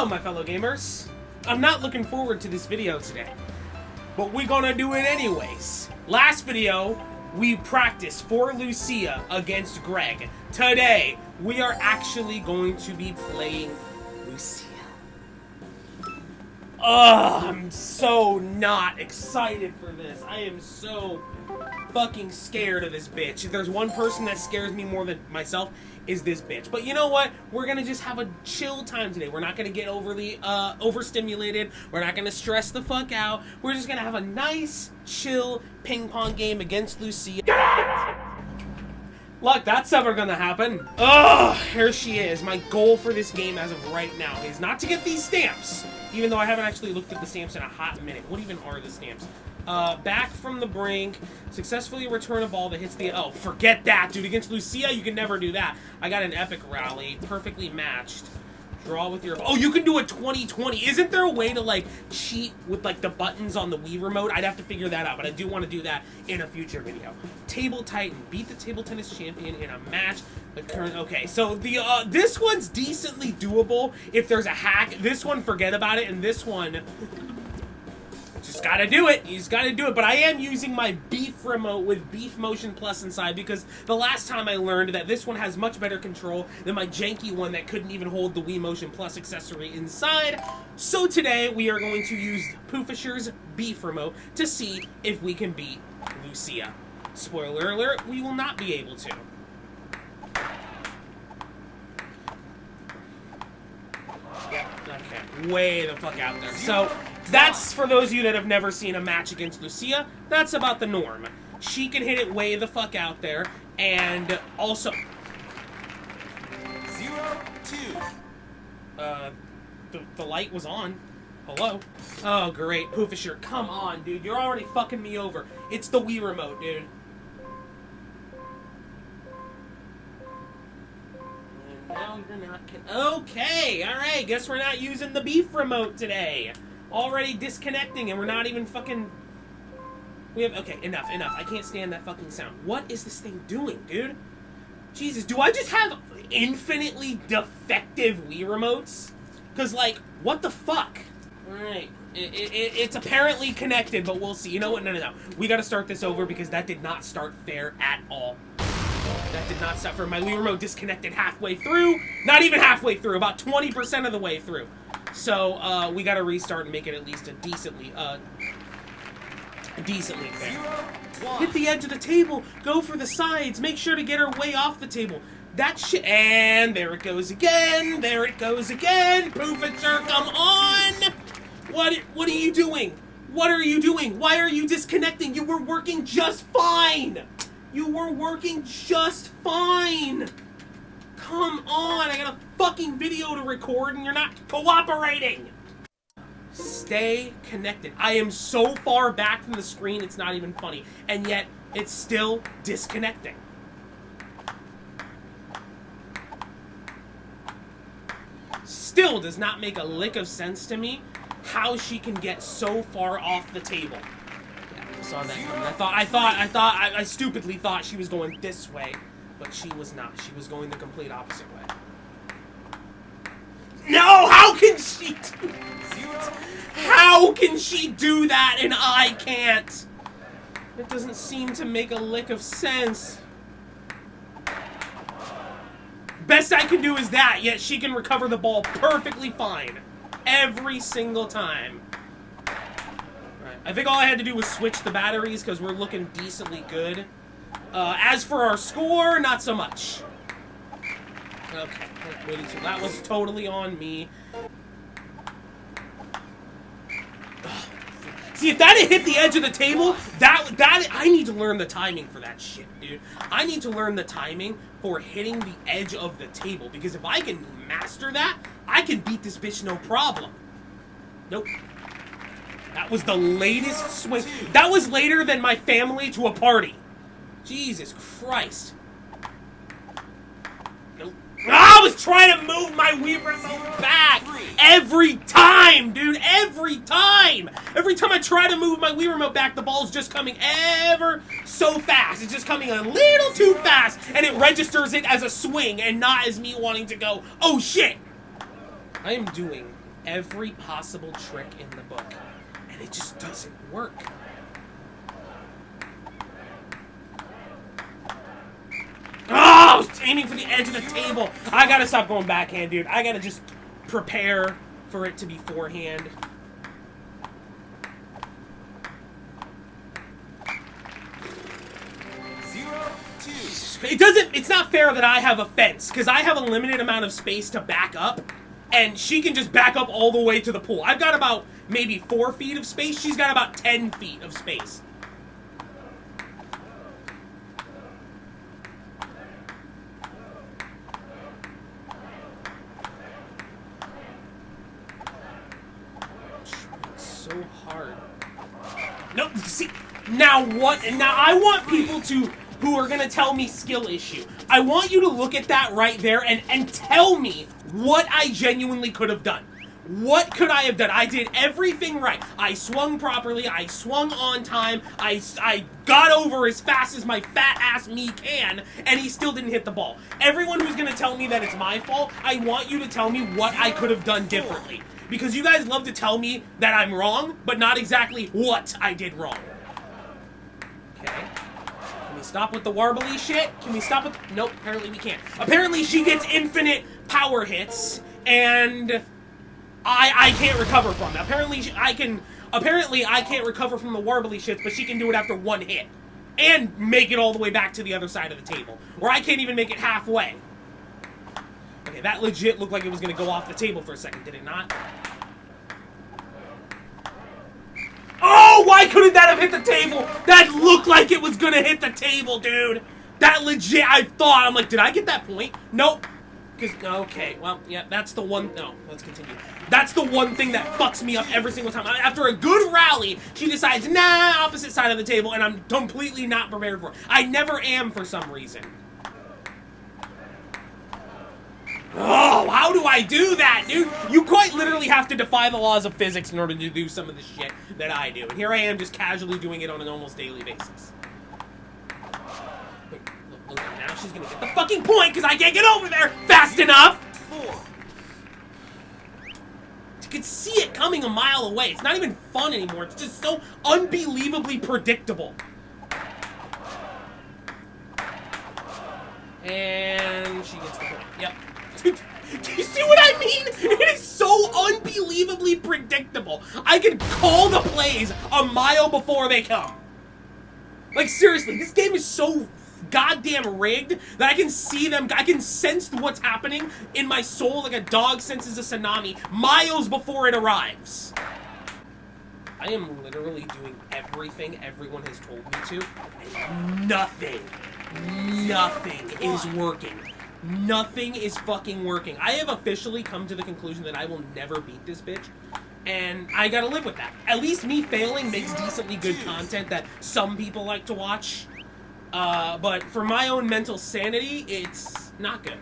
Hello, my fellow gamers. I'm not looking forward to this video today, but we're gonna do it anyways. Last video, we practiced for Lucia against Greg. Today, we are actually going to be playing Lucia. I'm so not excited for this. I am so fucking scared of this bitch. If there's one person that scares me more than myself, is this bitch. But you know what? We're gonna just have a chill time today. We're not gonna get overly overstimulated. We're not gonna stress the fuck out. We're just gonna have a nice, chill ping pong game against Lucia. Look, that's never gonna happen. Ugh, here she is. My goal for this game as of right now is not to get these stamps, even though I haven't actually looked at the stamps in a hot minute. What even are the stamps? Back from the brink, successfully return a ball that hits the... Oh, forget that, dude. Against Lucia, you can never do that. I got an epic rally, perfectly matched. Draw with your... Oh, you can do a 20-20. Isn't there a way to, like, cheat with, like, the buttons on the Wii remote? I'd have to figure that out, but I do want to do that in a future video. Table Titan. Beat the table tennis champion in a match. The current... Okay, so the, this one's decently doable if there's a hack. This one, forget about it, and this one... Just gotta do it. You just gotta do it. But I am using my Beef remote with Beef Motion Plus inside because the last time I learned that this one has much better control than my janky one that couldn't even hold the Wii Motion Plus accessory inside. So today we are going to use Poofisher's Beef remote to see if we can beat Lucia. Spoiler alert, we will not be able to. Yep, okay. Way the fuck out there. So... that's for those of you that have never seen a match against Lucia. That's about the norm. She can hit it way the fuck out there, and also 0-2. The light was on. Hello. Oh great, Poofisher, come on, dude. You're already fucking me over. It's the Wii remote, dude. And now you're not. Okay, all right. Guess we're not using the Beef remote today. Already disconnecting, and we're not even fucking... We have... Okay, enough. I can't stand that fucking sound. What is this thing doing, dude? Jesus, do I just have infinitely defective Wii remotes? Because, like, what the fuck? Alright. It's apparently connected, but we'll see. You know what? No. We gotta start this over because that did not start fair at all. That did not start fair. My Wii remote disconnected halfway through. Not even halfway through. About 20% of the way through. So, we gotta restart and make it at least a decently fair. Hit the edge of the table, go for the sides, make sure to get her way off the table. That shit, and there it goes again, Poofisher, come on! What are you doing? What are you doing? Why are you disconnecting? You were working just fine! Come on, I got a fucking video to record and you're not cooperating! Stay connected. I am so far back from the screen, it's not even funny. And yet, it's still disconnecting. Still does not make a lick of sense to me how she can get so far off the table. Yeah, I saw that. I stupidly thought she was going this way. But she was not. She was going the complete opposite way. No! How can she do that? How can she do that and I can't? It doesn't seem to make a lick of sense. Best I can do is that, yet she can recover the ball perfectly fine. Every single time. Right. I think all I had to do was switch the batteries because we're looking decently good. As for our score, not so much. Okay, that was totally on me. See, if that had hit the edge of the table, I need to learn the timing for that shit, dude. I need to learn the timing for hitting the edge of the table, because if I can master that, I can beat this bitch no problem. Nope. That was the latest swing. That was later than my family to a party. Jesus Christ. Nope. I was trying to move my Wii remote back. Every time, dude. Every time. Every time I try to move my Wii remote back, the ball's just coming ever so fast. It's just coming a little too fast. And it registers it as a swing and not as me wanting to go, oh shit. I am doing every possible trick in the book, and it just doesn't work. Oh, I was aiming for the edge of the table. I gotta stop going backhand, dude. I gotta just prepare for it to be forehand. It's not fair that I have a fence, because I have a limited amount of space to back up, and she can just back up all the way to the pool. I've got about maybe 4 feet of space. She's got about 10 feet of space. It's so hard. No, see, now what? And now I want people who are gonna tell me skill issue. I want you to look at that right there and tell me what I genuinely could have done. What could I have done? I did everything right. I swung properly. I swung on time. I got over as fast as my fat ass me can, and he still didn't hit the ball. Everyone who's gonna tell me that it's my fault, I want you to tell me what I could have done differently. Because you guys love to tell me that I'm wrong, but not exactly what I did wrong. Okay. Can we stop with the warbly shit? Can we stop with... Nope, apparently we can't. Apparently she gets infinite power hits, and I can't recover from that. Apparently I can't recover from the warbly shits, but she can do it after 1 hit. And make it all the way back to the other side of the table. Or I can't even make it halfway. Okay, that legit looked like it was going to go off the table for a second, did it not? Oh, why couldn't that have hit the table? That looked like it was going to hit the table, dude. That legit, I thought, I'm like, did I get that point? Nope. Okay, well, yeah, that's the one, no, let's continue. That's the one thing that fucks me up every single time. After a good rally, she decides, nah, opposite side of the table, and I'm completely not prepared for it. I never am for some reason. Oh, how do I do that, dude? You quite literally have to defy the laws of physics in order to do some of the shit that I do. And here I am just casually doing it on an almost daily basis. Wait, look, now she's gonna get the fucking point because I can't get over there fast enough! You can see it coming a mile away. It's not even fun anymore. It's just so unbelievably predictable. And she gets the point. Yep. Do you see what I mean? It is so unbelievably predictable. I can call the plays a mile before they come. Like, seriously, this game is so goddamn rigged that I can see them, I can sense what's happening in my soul like a dog senses a tsunami miles before it arrives. I am literally doing everything everyone has told me to, and nothing is working. Nothing is fucking working. I have officially come to the conclusion that I will never beat this bitch, and I gotta live with that. At least me failing makes decently good content that some people like to watch, but for my own mental sanity, it's not good.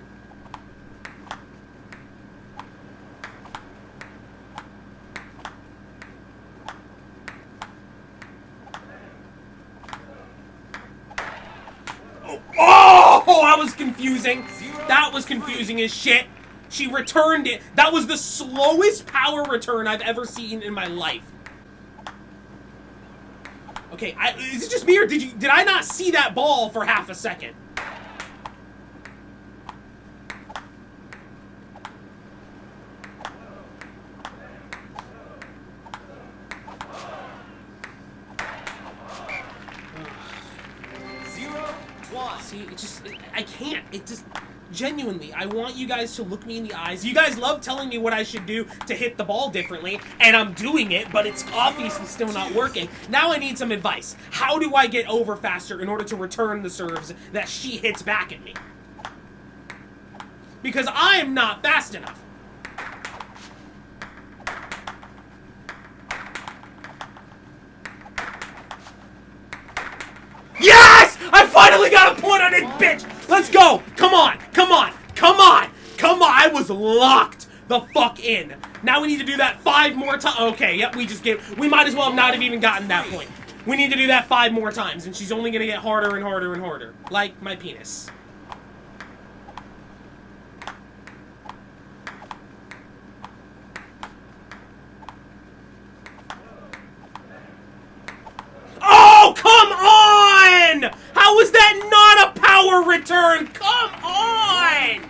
Oh, that was confusing. That was confusing as shit. She returned it. That was the slowest power return I've ever seen in my life. Okay, is it just me or did I not see that ball for half a second? See, I can't. It just, genuinely, I want you guys to look me in the eyes. You guys love telling me what I should do to hit the ball differently, and I'm doing it, but it's obviously still not working. Now I need some advice. How do I get over faster in order to return the serves that she hits back at me? Because I'm not fast enough. Yes! I finally got a point on it, bitch! Let's go! Come on! Come on! Come on! Come on! I was locked the fuck in. Now we need to do that 5 more times. Okay, yep, we might as well have not have even gotten that point. We need to do that 5 more times, and she's only gonna get harder and harder and harder. Like my penis. return. Come on!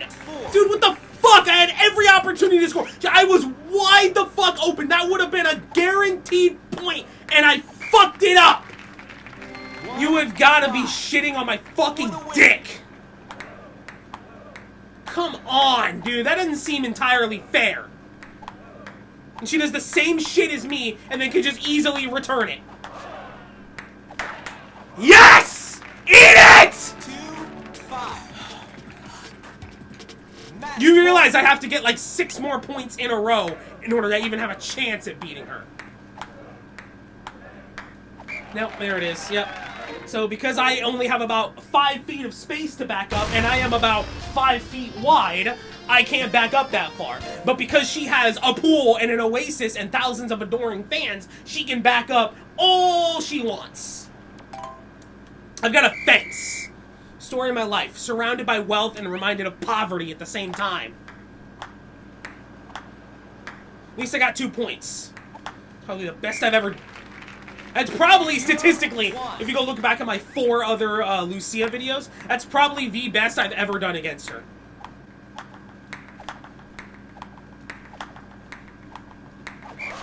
Dude, what the fuck? I had every opportunity to score. I was wide the fuck open. That would have been a guaranteed point, and I fucked it up. You have got to be shitting on my fucking dick. Come on, dude. That doesn't seem entirely fair. And she does the same shit as me, and then can just easily return it. Yes! Eat it! 2-5. You realize I have to get like 6 more points in a row in order to even have a chance at beating her. Nope, there it is. Yep. So because I only have about 5 feet of space to back up, and I am about 5 feet wide, I can't back up that far. But because she has a pool and an oasis and thousands of adoring fans, she can back up all she wants. I've got a fence. Story of my life. Surrounded by wealth and reminded of poverty at the same time. At least I got 2 points. Probably the best I've ever... That's probably, statistically, if you go look back at my 4 other Lucia videos, that's probably the best I've ever done against her.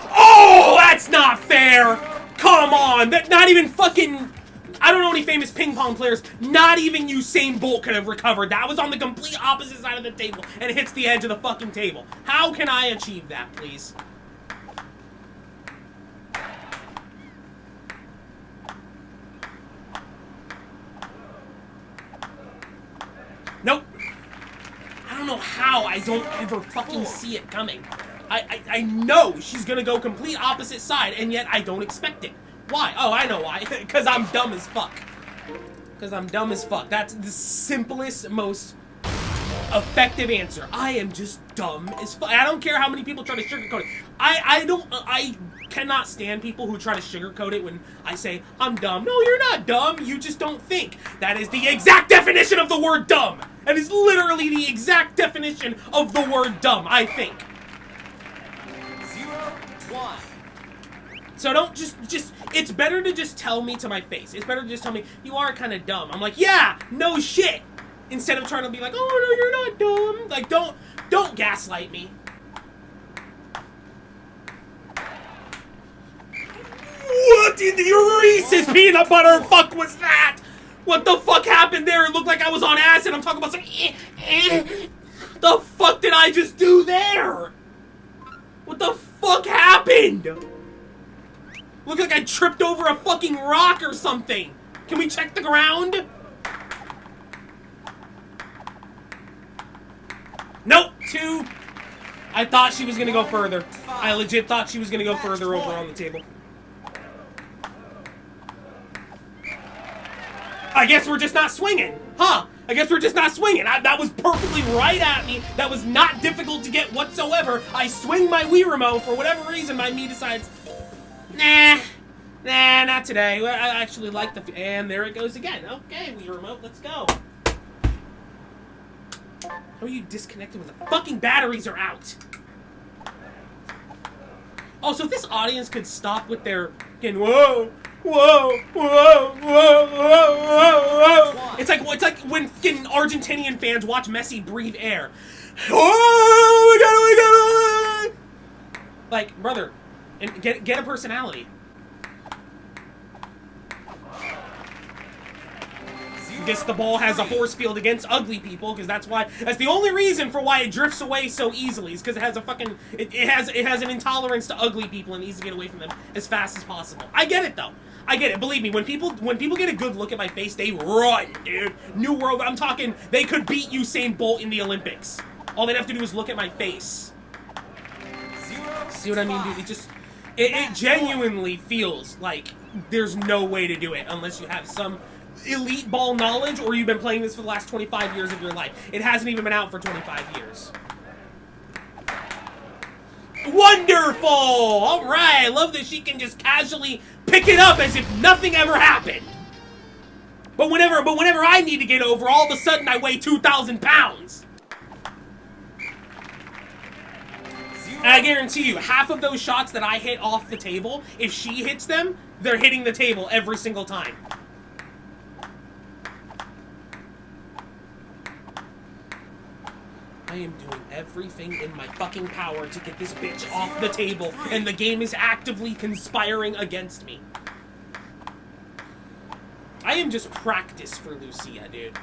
Oh, that's not fair! Come on! That not even fucking... I don't know any famous ping pong players. Not even Usain Bolt could have recovered. That was on the complete opposite side of the table, and it hits the edge of the fucking table. How can I achieve that, please? Nope. I don't know how I don't ever fucking see it coming. I know she's gonna go complete opposite side, and yet I don't expect it. Why? Oh, I know why. Because I'm dumb as fuck. Because I'm dumb as fuck. That's the simplest, most effective answer. I am just dumb as fuck. I don't care how many people try to sugarcoat it. I cannot stand people who try to sugarcoat it when I say, I'm dumb. No, you're not dumb. You just don't think. That is the exact definition of the word dumb. That is literally the exact definition of the word dumb, I think. 0-1. So don't just, it's better to just tell me to my face. It's better to just tell me, you are kind of dumb. I'm like, yeah, no shit. Instead of trying to be like, oh, no, you're not dumb. Like, don't gaslight me. What in the Reese's peanut butter fuck was that? What the fuck happened there? It looked like I was on acid. I'm talking about some The fuck did I just do there? What the fuck happened? Looked like I tripped over a fucking rock or something. Can we check the ground? Nope, 2. I thought she was gonna go further. I legit thought she was gonna go further over on the table. I guess we're just not swinging. Huh. I guess we're just not swinging. That was perfectly right at me. That was not difficult to get whatsoever. I swing my Wii remote. For whatever reason, my Mii decides, nah, not today. I actually like the... And there it goes again. Okay, Wii remote, let's go. How are you disconnected when the fucking batteries are out? Also, if this audience could stop with their fucking whoa, whoa, whoa, whoa, whoa, whoa. It's like when fucking Argentinian fans watch Messi breathe air. Oh, we got it. Like, brother, and get a personality. I guess the ball has a force field against ugly people, because that's the only reason for why it drifts away so easily, is because it has a fucking, it has an intolerance to ugly people and needs to get away from them as fast as possible. I get it, though. I get it. Believe me, when people get a good look at my face, they run, dude. New world, I'm talking, they could beat Usain Bolt in the Olympics. All they'd have to do is look at my face. See what I mean, dude? It genuinely feels like there's no way to do it unless you have some elite ball knowledge, or you've been playing this for the last 25 years of your life. It hasn't even been out for 25 years. Wonderful! Alright, I love that she can just casually pick it up as if nothing ever happened. But whenever I need to get over, all of a sudden I weigh 2,000 pounds. And I guarantee you, half of those shots that I hit off the table, if she hits them, they're hitting the table every single time. I am doing everything in my fucking power to get this bitch off the table, and the game is actively conspiring against me. I am just practice for Lucia, dude.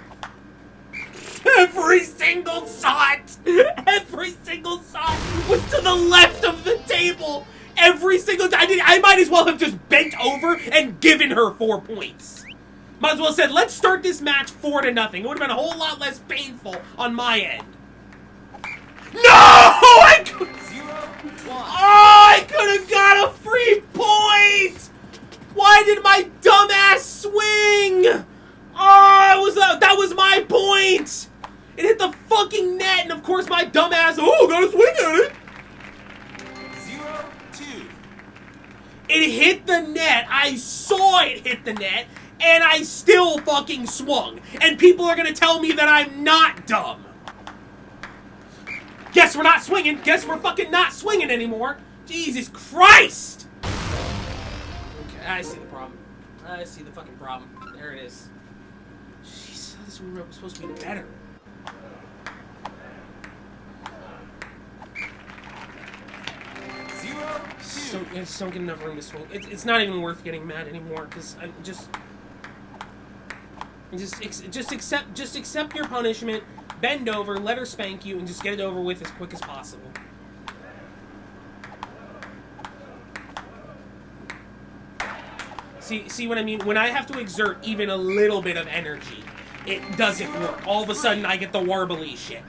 Every single shot was to the left of the table. Every single time. I might as well have just bent over and given her 4 points. Might as well have said, let's start this match 4-0. It would have been a whole lot less painful on my end. No! I could have got a free point! Why did my dumbass swing? Oh, that was my point! It hit the fucking net, and of course my dumbass, gotta swing at it! 0-2. It hit the net, I saw it hit the net, and I still fucking swung. And people are gonna tell me that I'm not dumb. Guess we're not swinging. Guess we're fucking not swinging anymore. Jesus Christ! Okay, I see the problem. I see the fucking problem. There it is. Jeez, this was supposed to be better. I just don't get enough room to swing. It's not even worth getting mad anymore because I'm just accept your punishment. Bend over, let her spank you, and just get it over with as quick as possible. See what I mean? When I have to exert even a little bit of energy, it doesn't work. All of a sudden, I get the warbly shit.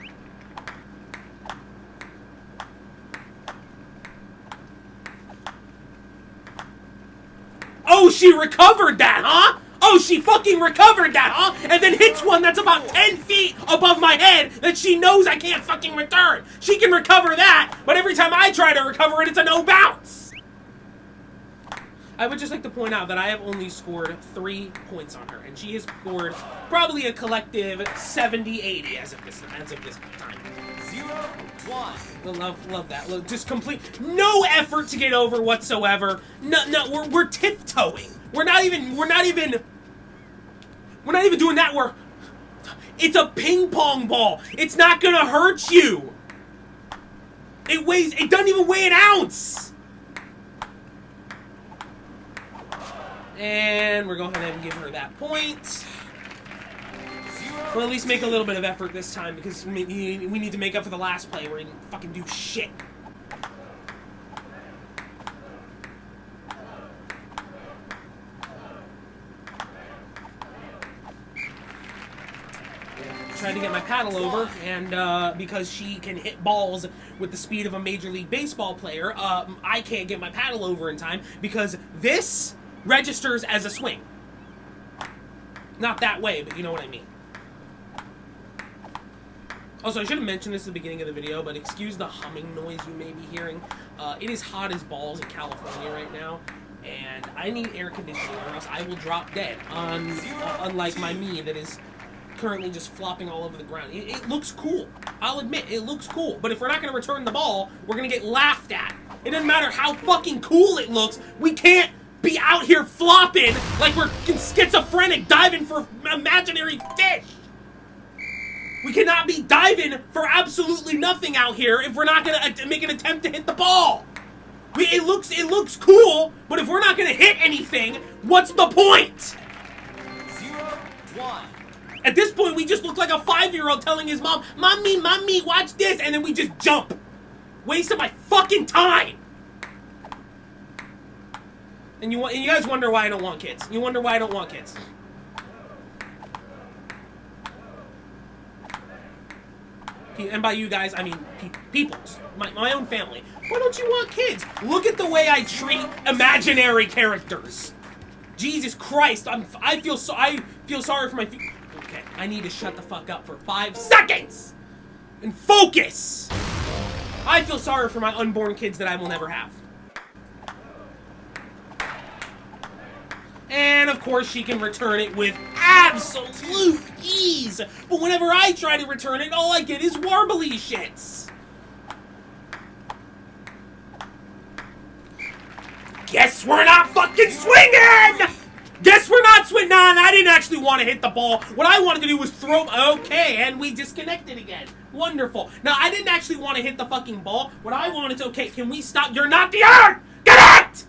Oh, she recovered that, huh? Oh, she fucking recovered that, huh? And then hits one that's about 10 feet above my head that she knows I can't fucking return. She can recover that, but every time I try to recover it, it's a no bounce. I would just like to point out that I have only scored 3 points on her, and she has scored probably a collective 70-80 as of this time. 0-1. Love that. Look, just complete no effort to get over whatsoever. No, we're tiptoeing. We're not even doing that. It's a ping pong ball. It's not gonna hurt you. It doesn't even weigh an ounce. And we're going ahead and give her that point. We'll at least make a little bit of effort this time because we need to make up for the last play where we didn't fucking do shit. Tried to get my paddle over, and because she can hit balls with the speed of a Major League Baseball player, I can't get my paddle over in time because this registers as a swing. Not that way, but you know what I mean. Also, I should have mentioned this at the beginning of the video, but excuse the humming noise you may be hearing. It is hot as balls in California right now, and I need air conditioning or else I will drop dead, unlike my me that is currently just flopping all over the ground. It looks cool. I'll admit, it looks cool. But if we're not going to return the ball, we're going to get laughed at. It doesn't matter how fucking cool it looks. We can't be out here flopping like we're schizophrenic diving for imaginary fish. We cannot be diving for absolutely nothing out here if we're not going to make an attempt to hit the ball. It looks cool, but if we're not going to hit anything, what's the point? 0-1. At this point, we just look like a 5-year-old telling his mom, Mommy, watch this, and then we just jump. Wasting my fucking time. And you guys wonder why I don't want kids. You wonder why I don't want kids. And by you guys, I mean people. My own family. Why don't you want kids? Look at the way I treat imaginary characters. Jesus Christ, I feel sorry for my... Okay, I need to shut the fuck up for 5 seconds! And focus! I feel sorry for my unborn kids that I will never have. And of course she can return it with absolute ease. But whenever I try to return it, all I get is warbly shits. Guess we're not fucking swinging! Guess we're not swing. Nah, I didn't actually want to hit the ball. What I wanted to do was throw. Okay, and we disconnected again. Wonderful. Now, I didn't actually want to hit the fucking ball. What I wanted to. Okay, can we stop? You're not the earth! Get out!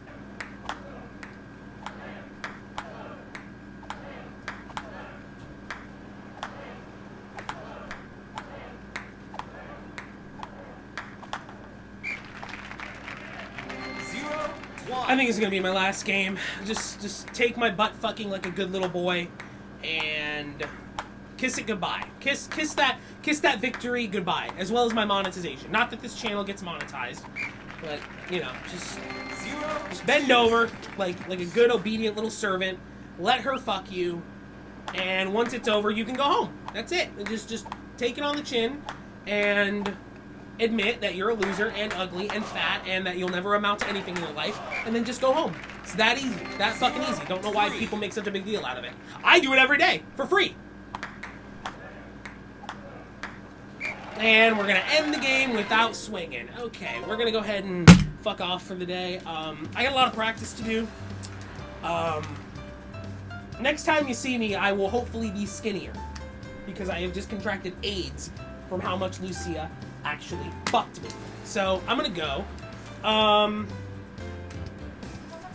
I think it's gonna be my last game. Just take my butt fucking like a good little boy, and kiss it goodbye. Kiss that victory goodbye, as well as my monetization. Not that this channel gets monetized, but you know, just bend over like a good obedient little servant. Let her fuck you, and once it's over, you can go home. That's it. And just take it on the chin, and admit that you're a loser and ugly and fat and that you'll never amount to anything in your life, and then just go home. It's that easy. That fucking easy. Don't know why people make such a big deal out of it. I do it every day for free. And we're gonna end the game without swinging. Okay, we're gonna go ahead and fuck off for the day. I got a lot of practice to do. Next time you see me, I will hopefully be skinnier because I have just contracted AIDS from how much Lucia actually fucked me. So, I'm gonna go.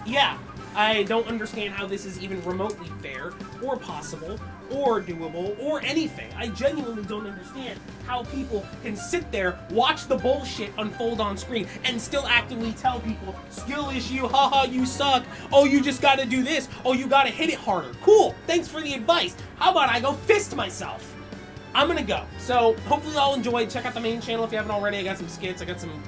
Yeah, I don't understand how this is even remotely fair, or possible, or doable, or anything. I genuinely don't understand how people can sit there, watch the bullshit unfold on screen, and still actively tell people, skill issue, haha, you suck, oh, you just gotta do this, oh, you gotta hit it harder. Cool, thanks for the advice. How about I go fist myself? I'm gonna go. So, hopefully y'all enjoyed. Check out the main channel if you haven't already. I got some skits, I got some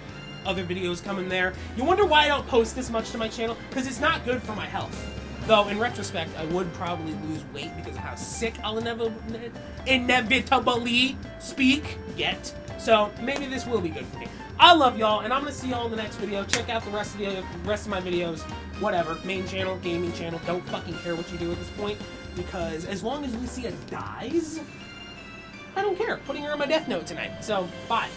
other videos coming there. You wonder why I don't post this much to my channel? Because it's not good for my health. Though, in retrospect, I would probably lose weight because of how sick I'll inevitably get. So, maybe this will be good for me. I love y'all, and I'm gonna see y'all in the next video. Check out the rest of my videos. Whatever. Main channel, gaming channel. Don't fucking care what you do at this point. Because as long as Lucia dies, I don't care. Putting her on my death note tonight. So, bye.